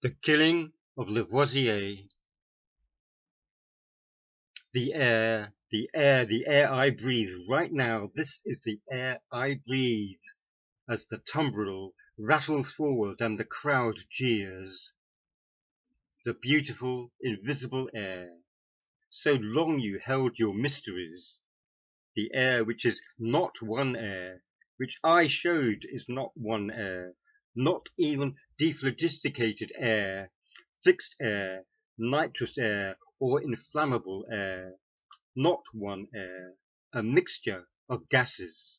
The Killing of Lavoisier. The air, the air, the air I breathe right now. This is the air I breathe. As the tumbril rattles forward and the crowd jeers. The beautiful, invisible air. So long you held your mysteries. The air which is not one air, which I showed is not one air, not even dephlogisticated air, fixed air, nitrous air, or inflammable air, not one air, a mixture of gases.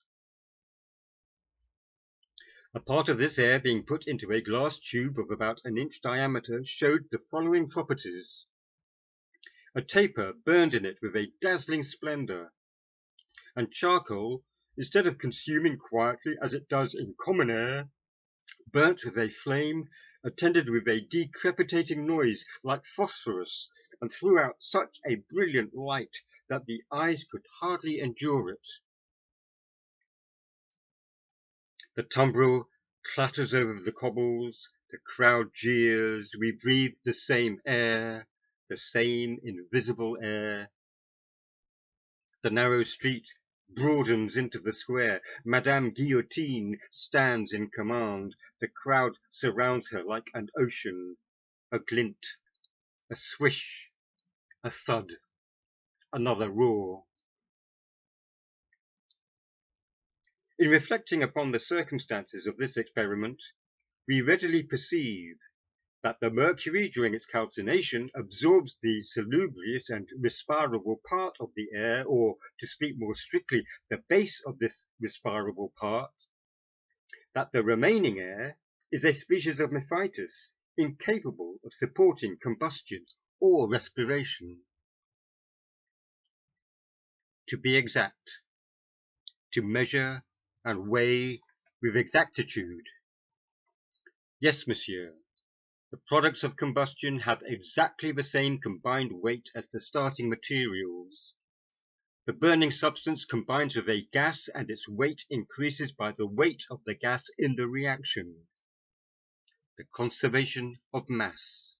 A part of this air being put into a glass tube of about an inch diameter showed the following properties. A taper burned in it with a dazzling splendor, and charcoal, instead of consuming quietly as it does in common air, burnt with a flame attended with a decrepitating noise like phosphorus, and threw out such a brilliant light that the eyes could hardly endure it. The tumbril clatters over the cobbles, the crowd jeers, we breathe the same air, the same invisible air. The narrow street broadens into the square. Madame Guillotine stands in command. The crowd surrounds her like an ocean. A glint, a swish, a thud, another roar. In reflecting upon the circumstances of this experiment, we readily perceive that the mercury during its calcination absorbs the salubrious and respirable part of the air, or, to speak more strictly, the base of this respirable part, that the remaining air is a species of mephitis, incapable of supporting combustion or respiration. To be exact, to measure and weigh with exactitude. Yes, monsieur, the products of combustion have exactly the same combined weight as the starting materials. The burning substance combines with a gas, and its weight increases by the weight of the gas in the reaction. The conservation of mass.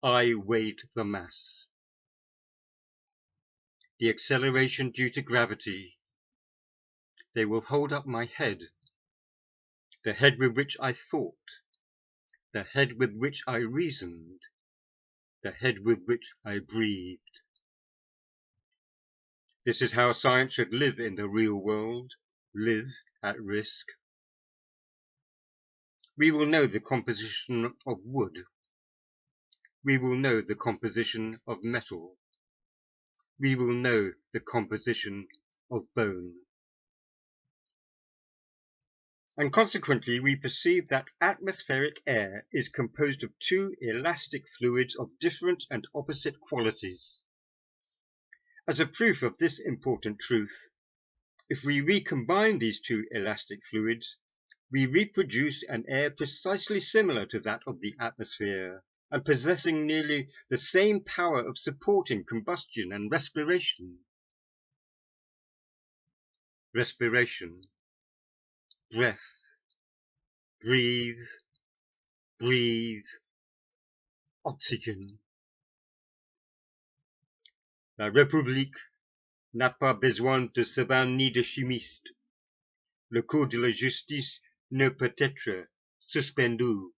I weighed the mass. The acceleration due to gravity. They will hold up my head, the head with which I thought, the head with which I reasoned, the head with which I breathed. This is how science should live in the real world, live at risk. We will know the composition of wood. We will know the composition of metal. We will know the composition of bone. And consequently, we perceive that atmospheric air is composed of two elastic fluids of different and opposite qualities. As a proof of this important truth, if we recombine these two elastic fluids, we reproduce an air precisely similar to that of the atmosphere, and possessing nearly the same power of supporting combustion and respiration. Respiration. Breath. Breathe. Breathe. Oxygen. La République n'a pas besoin de savants ni de chimistes. Le cours de la justice ne peut être suspendu